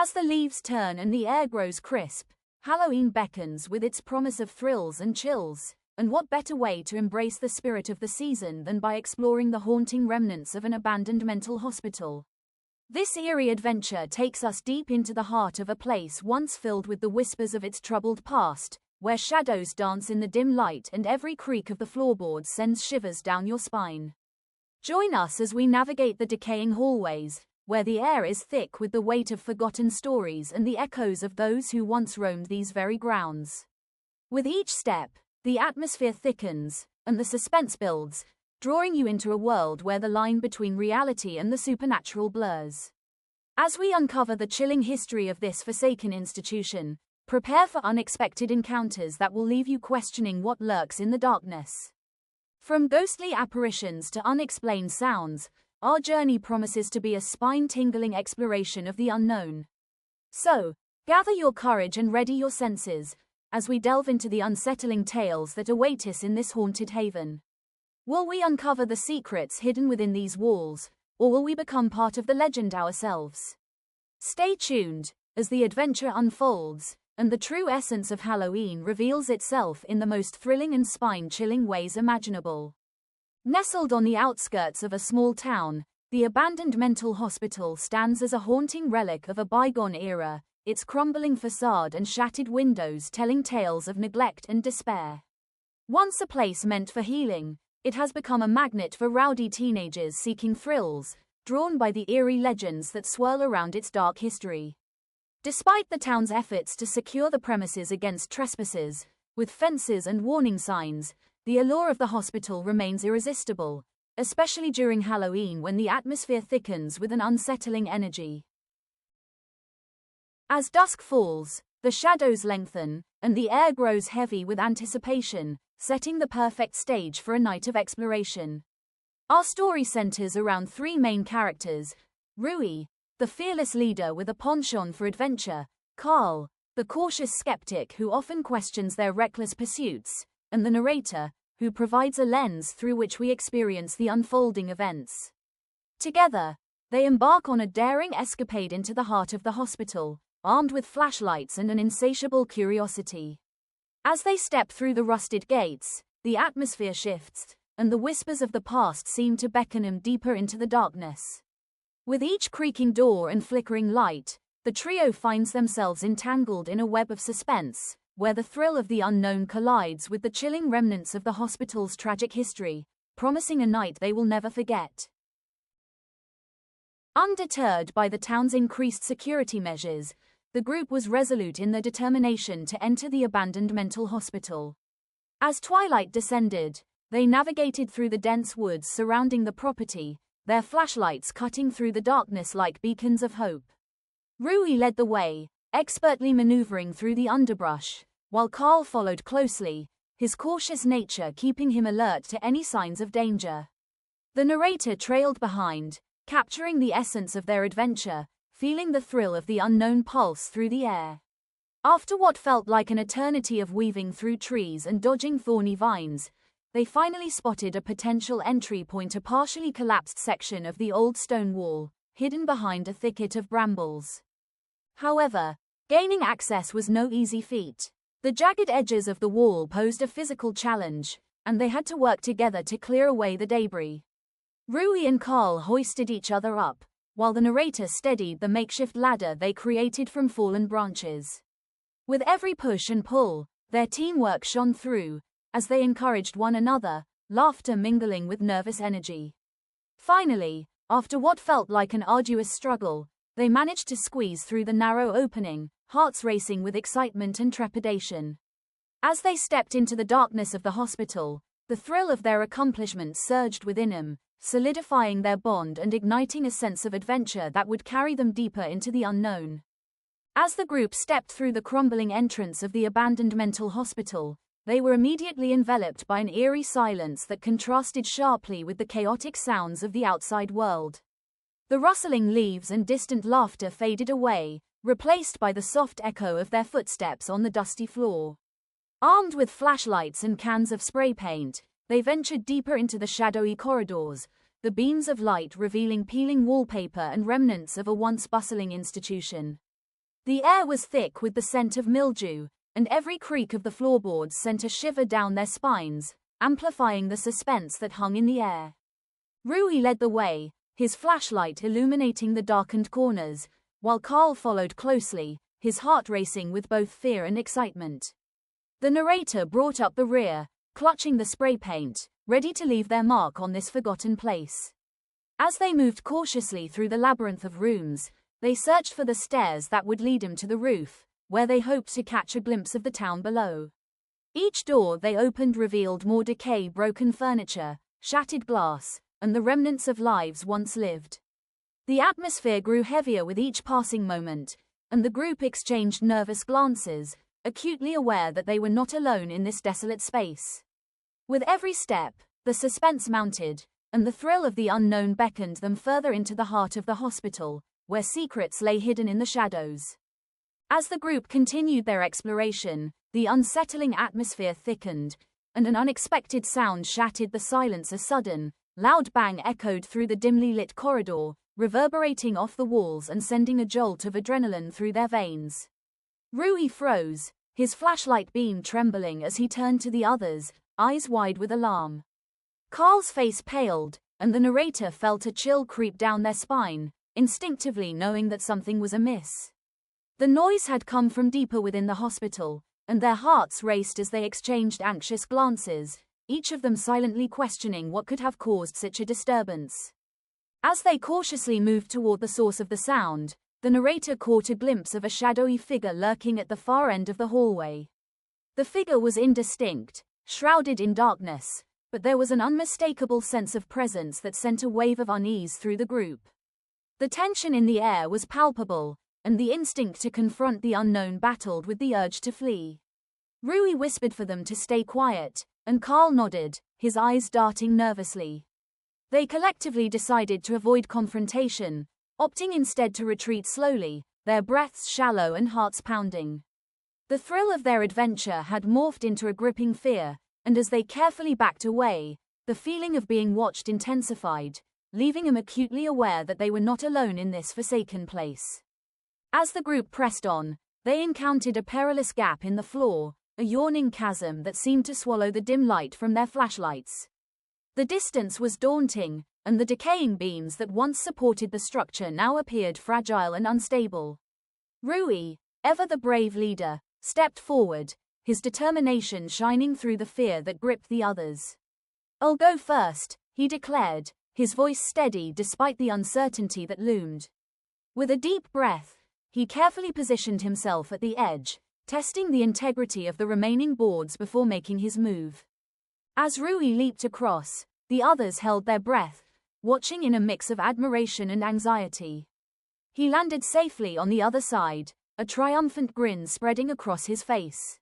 As the leaves turn and the air grows crisp, Halloween beckons with its promise of thrills and chills, and what better way to embrace the spirit of the season than by exploring the haunting remnants of an abandoned mental hospital. This eerie adventure takes us deep into the heart of a place once filled with the whispers of its troubled past, where shadows dance in the dim light and every creak of the floorboards sends shivers down your spine. Join us as we navigate the decaying hallways, where the air is thick with the weight of forgotten stories and the echoes of those who once roamed these very grounds. With each step, the atmosphere thickens, and the suspense builds, drawing you into a world where the line between reality and the supernatural blurs. As we uncover the chilling history of this forsaken institution, prepare for unexpected encounters that will leave you questioning what lurks in the darkness. From ghostly apparitions to unexplained sounds, our journey promises to be a spine-tingling exploration of the unknown. So, gather your courage and ready your senses, as we delve into the unsettling tales that await us in this haunted haven. Will we uncover the secrets hidden within these walls, or will we become part of the legend ourselves? Stay tuned, as the adventure unfolds, and the true essence of Halloween reveals itself in the most thrilling and spine-chilling ways imaginable. Nestled on the outskirts of a small town, the abandoned mental hospital stands as a haunting relic of a bygone era, its crumbling facade and shattered windows telling tales of neglect and despair. Once a place meant for healing, it has become a magnet for rowdy teenagers seeking thrills, drawn by the eerie legends that swirl around its dark history. Despite the town's efforts to secure the premises against trespassers, with fences and warning signs, the allure of the hospital remains irresistible, especially during Halloween when the atmosphere thickens with an unsettling energy. As dusk falls, the shadows lengthen, and the air grows heavy with anticipation, setting the perfect stage for a night of exploration. Our story centers around three main characters: Rui, the fearless leader with a penchant for adventure; Karl, the cautious skeptic who often questions their reckless pursuits; and the narrator, who provides a lens through which we experience the unfolding events. Together, they embark on a daring escapade into the heart of the hospital, armed with flashlights and an insatiable curiosity. As they step through the rusted gates, the atmosphere shifts, and the whispers of the past seem to beckon them deeper into the darkness. With each creaking door and flickering light, the trio finds themselves entangled in a web of suspense, where the thrill of the unknown collides with the chilling remnants of the hospital's tragic history, promising a night they will never forget. Undeterred by the town's increased security measures, the group was resolute in their determination to enter the abandoned mental hospital. As twilight descended, they navigated through the dense woods surrounding the property, their flashlights cutting through the darkness like beacons of hope. Rui led the way, expertly maneuvering through the underbrush, while Karl followed closely, his cautious nature keeping him alert to any signs of danger. The narrator trailed behind, capturing the essence of their adventure, feeling the thrill of the unknown pulse through the air. After what felt like an eternity of weaving through trees and dodging thorny vines, they finally spotted a potential entry point, a partially collapsed section of the old stone wall, hidden behind a thicket of brambles. However, gaining access was no easy feat. The jagged edges of the wall posed a physical challenge, and they had to work together to clear away the debris. Rui and Karl hoisted each other up, while the narrator steadied the makeshift ladder they created from fallen branches. With every push and pull, their teamwork shone through, as they encouraged one another, laughter mingling with nervous energy. Finally, after what felt like an arduous struggle, they managed to squeeze through the narrow opening, hearts racing with excitement and trepidation. As they stepped into the darkness of the hospital, the thrill of their accomplishment surged within them, solidifying their bond and igniting a sense of adventure that would carry them deeper into the unknown. As the group stepped through the crumbling entrance of the abandoned mental hospital, they were immediately enveloped by an eerie silence that contrasted sharply with the chaotic sounds of the outside world. The rustling leaves and distant laughter faded away, replaced by the soft echo of their footsteps on the dusty floor. Armed with flashlights and cans of spray paint, they ventured deeper into the shadowy corridors, the beams of light revealing peeling wallpaper and remnants of a once bustling institution. The air was thick with the scent of mildew, and every creak of the floorboards sent a shiver down their spines, amplifying the suspense that hung in the air. Rui led the way, his flashlight illuminating the darkened corners, while Karl followed closely, his heart racing with both fear and excitement. The narrator brought up the rear, clutching the spray paint, ready to leave their mark on this forgotten place. As they moved cautiously through the labyrinth of rooms, they searched for the stairs that would lead them to the roof, where they hoped to catch a glimpse of the town below. Each door they opened revealed more decay, broken furniture, shattered glass, and the remnants of lives once lived. The atmosphere grew heavier with each passing moment, and the group exchanged nervous glances, acutely aware that they were not alone in this desolate space. With every step, the suspense mounted, and the thrill of the unknown beckoned them further into the heart of the hospital, where secrets lay hidden in the shadows. As the group continued their exploration, the unsettling atmosphere thickened, and an unexpected sound shattered the silence. A sudden, loud bang echoed through the dimly lit corridor, reverberating off the walls and sending a jolt of adrenaline through their veins. Rui froze, his flashlight beam trembling as he turned to the others, eyes wide with alarm. Karl's face paled, and the narrator felt a chill creep down their spine, instinctively knowing that something was amiss. The noise had come from deeper within the hospital, and their hearts raced as they exchanged anxious glances, each of them silently questioning what could have caused such a disturbance. As they cautiously moved toward the source of the sound, the narrator caught a glimpse of a shadowy figure lurking at the far end of the hallway. The figure was indistinct, shrouded in darkness, but there was an unmistakable sense of presence that sent a wave of unease through the group. The tension in the air was palpable, and the instinct to confront the unknown battled with the urge to flee. Rui whispered for them to stay quiet, and Karl nodded, his eyes darting nervously. They collectively decided to avoid confrontation, opting instead to retreat slowly, their breaths shallow and hearts pounding. The thrill of their adventure had morphed into a gripping fear, and as they carefully backed away, the feeling of being watched intensified, leaving them acutely aware that they were not alone in this forsaken place. As the group pressed on, they encountered a perilous gap in the floor, a yawning chasm that seemed to swallow the dim light from their flashlights. The distance was daunting, and the decaying beams that once supported the structure now appeared fragile and unstable. Rui, ever the brave leader, stepped forward, his determination shining through the fear that gripped the others. "I'll go first," he declared, his voice steady despite the uncertainty that loomed. With a deep breath, he carefully positioned himself at the edge, testing the integrity of the remaining boards before making his move. As Rui leaped across, the others held their breath, watching in a mix of admiration and anxiety. He landed safely on the other side, a triumphant grin spreading across his face.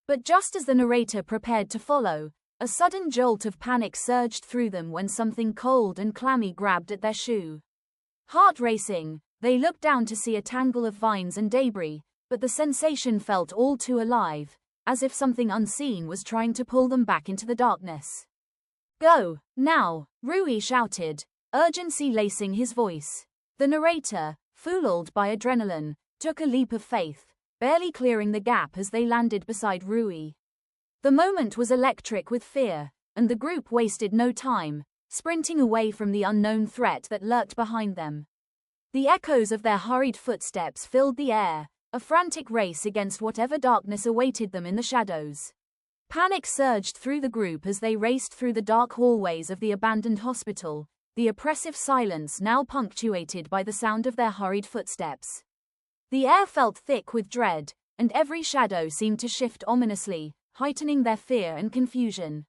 But just as the narrator prepared to follow, a sudden jolt of panic surged through them when something cold and clammy grabbed at their shoe. Heart racing, they looked down to see a tangle of vines and debris, but the sensation felt all too alive, as if something unseen was trying to pull them back into the darkness. "Go, now," Rui shouted, urgency lacing his voice. The narrator, fooled by adrenaline, took a leap of faith, barely clearing the gap as they landed beside Rui. The moment was electric with fear, and the group wasted no time, sprinting away from the unknown threat that lurked behind them. The echoes of their hurried footsteps filled the air, a frantic race against whatever darkness awaited them in the shadows. Panic surged through the group as they raced through the dark hallways of the abandoned hospital, the oppressive silence now punctuated by the sound of their hurried footsteps. The air felt thick with dread, and every shadow seemed to shift ominously, heightening their fear and confusion.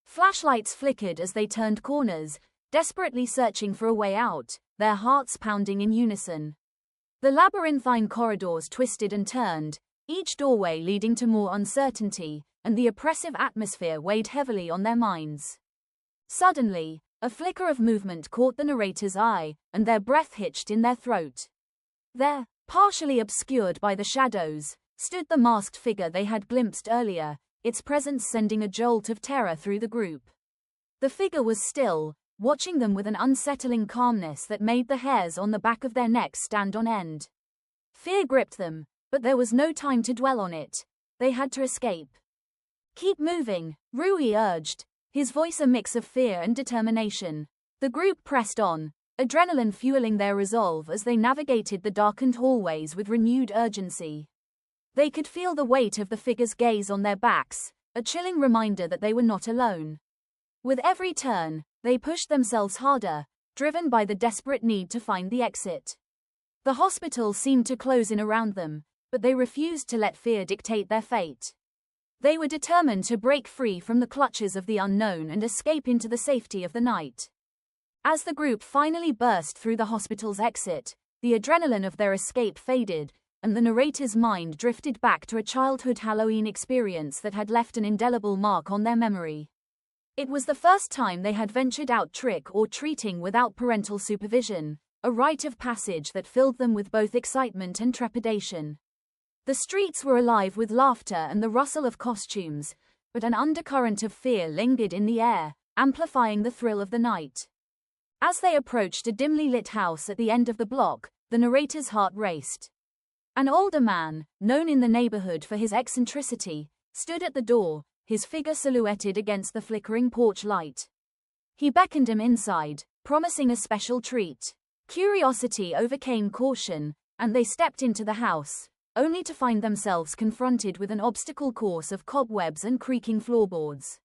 Flashlights flickered as they turned corners, desperately searching for a way out, their hearts pounding in unison. The labyrinthine corridors twisted and turned, each doorway leading to more uncertainty, and the oppressive atmosphere weighed heavily on their minds. Suddenly, a flicker of movement caught the narrator's eye, and their breath hitched in their throat. There, partially obscured by the shadows, stood the masked figure they had glimpsed earlier, its presence sending a jolt of terror through the group. The figure was still, watching them with an unsettling calmness that made the hairs on the back of their necks stand on end. Fear gripped them, but there was no time to dwell on it. They had to escape. "Keep moving," Rui urged, his voice a mix of fear and determination. The group pressed on, adrenaline fueling their resolve as they navigated the darkened hallways with renewed urgency. They could feel the weight of the figure's gaze on their backs, a chilling reminder that they were not alone. With every turn, they pushed themselves harder, driven by the desperate need to find the exit. The hospital seemed to close in around them, but they refused to let fear dictate their fate. They were determined to break free from the clutches of the unknown and escape into the safety of the night. As the group finally burst through the hospital's exit, the adrenaline of their escape faded, and the narrator's mind drifted back to a childhood Halloween experience that had left an indelible mark on their memory. It was the first time they had ventured out trick or treating without parental supervision, a rite of passage that filled them with both excitement and trepidation. The streets were alive with laughter and the rustle of costumes, but an undercurrent of fear lingered in the air, amplifying the thrill of the night. As they approached a dimly lit house at the end of the block, the narrator's heart raced. An older man, known in the neighborhood for his eccentricity, stood at the door, his figure silhouetted against the flickering porch light. He beckoned him inside, promising a special treat. Curiosity overcame caution, and they stepped into the house, only to find themselves confronted with an obstacle course of cobwebs and creaking floorboards.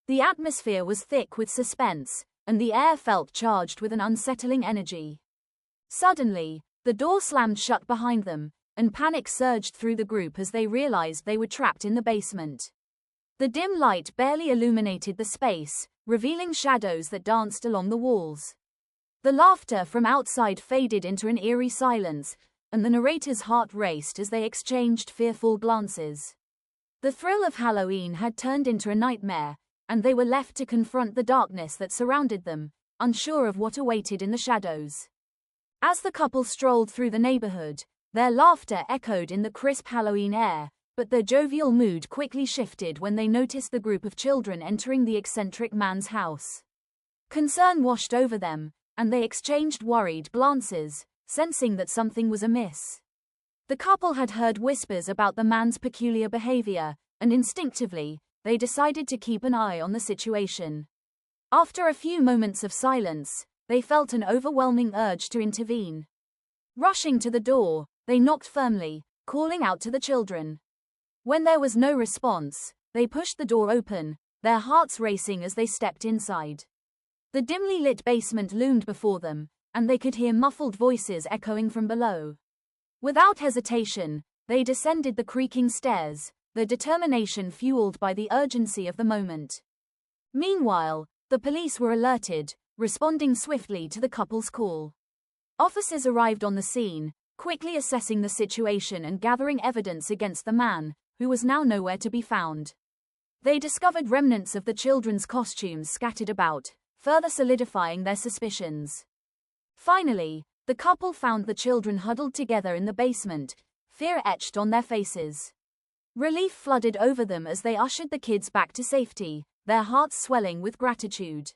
The atmosphere was thick with suspense, and the air felt charged with an unsettling energy. Suddenly, the door slammed shut behind them, and panic surged through the group as they realized they were trapped in the basement. The dim light barely illuminated the space, revealing shadows that danced along the walls. The laughter from outside faded into an eerie silence, and the narrator's heart raced as they exchanged fearful glances. The thrill of Halloween had turned into a nightmare, and they were left to confront the darkness that surrounded them, unsure of what awaited in the shadows. As the couple strolled through the neighborhood, their laughter echoed in the crisp Halloween air, but their jovial mood quickly shifted when they noticed the group of children entering the eccentric man's house. Concern washed over them, and they exchanged worried glances, sensing that something was amiss. The couple had heard whispers about the man's peculiar behavior, and instinctively, they decided to keep an eye on the situation. After a few moments of silence, they felt an overwhelming urge to intervene. Rushing to the door, they knocked firmly, calling out to the children. When there was no response, they pushed the door open, their hearts racing as they stepped inside. The dimly lit basement loomed before them, and they could hear muffled voices echoing from below. Without hesitation, they descended the creaking stairs, their determination fueled by the urgency of the moment. Meanwhile, the police were alerted, responding swiftly to the couple's call. Officers arrived on the scene, quickly assessing the situation and gathering evidence against the man, who was now nowhere to be found. They discovered remnants of the children's costumes scattered about, further solidifying their suspicions. Finally, the couple found the children huddled together in the basement, fear etched on their faces. Relief flooded over them as they ushered the kids back to safety, their hearts swelling with gratitude.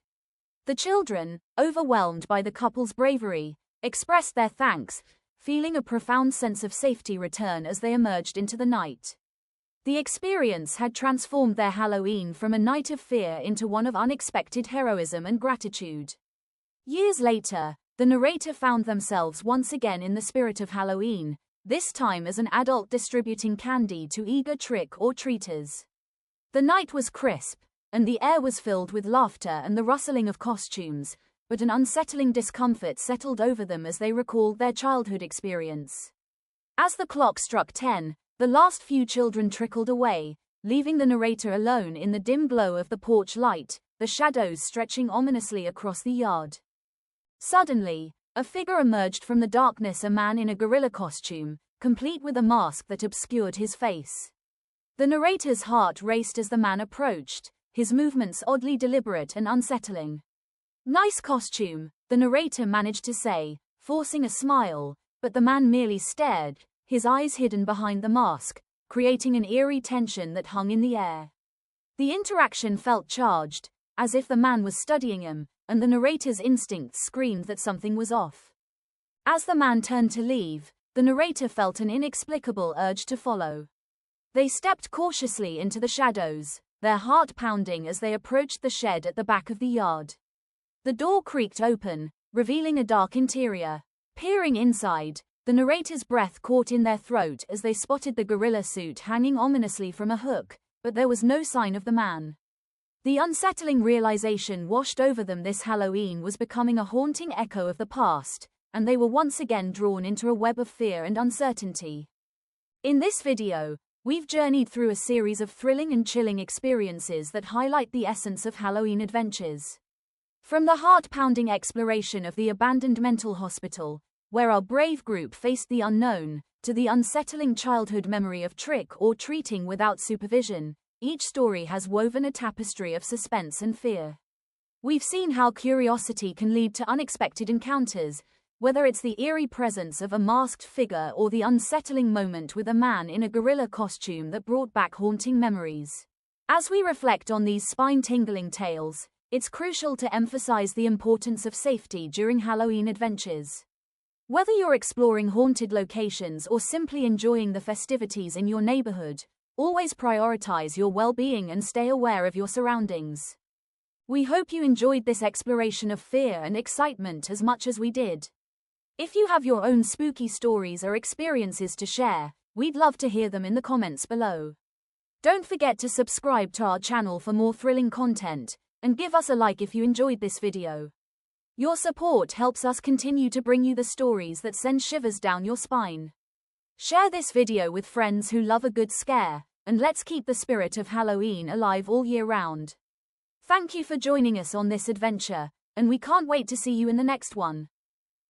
The children, overwhelmed by the couple's bravery, expressed their thanks, feeling a profound sense of safety return as they emerged into the night. The experience had transformed their Halloween from a night of fear into one of unexpected heroism and gratitude. Years later, the narrator found themselves once again in the spirit of Halloween, this time as an adult distributing candy to eager trick-or-treaters. The night was crisp, and the air was filled with laughter and the rustling of costumes, but an unsettling discomfort settled over them as they recalled their childhood experience. As the clock struck 10, the last few children trickled away, leaving the narrator alone in the dim glow of the porch light, the shadows stretching ominously across the yard. Suddenly, a figure emerged from the darkness, a man in a gorilla costume, complete with a mask that obscured his face. The narrator's heart raced as the man approached, his movements oddly deliberate and unsettling. "Nice costume," the narrator managed to say, forcing a smile, but the man merely stared, his eyes hidden behind the mask, creating an eerie tension that hung in the air. The interaction felt charged, as if the man was studying him, and the narrator's instincts screamed that something was off. As the man turned to leave, the narrator felt an inexplicable urge to follow. They stepped cautiously into the shadows, their heart pounding as they approached the shed at the back of the yard. The door creaked open, revealing a dark interior. Peering inside, the narrator's breath caught in their throat as they spotted the gorilla suit hanging ominously from a hook, but there was no sign of the man. The unsettling realization washed over them: this Halloween was becoming a haunting echo of the past, and they were once again drawn into a web of fear and uncertainty. In this video, we've journeyed through a series of thrilling and chilling experiences that highlight the essence of Halloween adventures. From the heart-pounding exploration of the abandoned mental hospital, where our brave group faced the unknown, to the unsettling childhood memory of trick or treating without supervision, each story has woven a tapestry of suspense and fear. We've seen how curiosity can lead to unexpected encounters, whether it's the eerie presence of a masked figure or the unsettling moment with a man in a gorilla costume that brought back haunting memories. As we reflect on these spine-tingling tales, it's crucial to emphasize the importance of safety during Halloween adventures. Whether you're exploring haunted locations or simply enjoying the festivities in your neighborhood, always prioritize your well-being and stay aware of your surroundings. We hope you enjoyed this exploration of fear and excitement as much as we did. If you have your own spooky stories or experiences to share, we'd love to hear them in the comments below. Don't forget to subscribe to our channel for more thrilling content, and give us a like if you enjoyed this video. Your support helps us continue to bring you the stories that send shivers down your spine. Share this video with friends who love a good scare, and let's keep the spirit of Halloween alive all year round. Thank you for joining us on this adventure, and we can't wait to see you in the next one.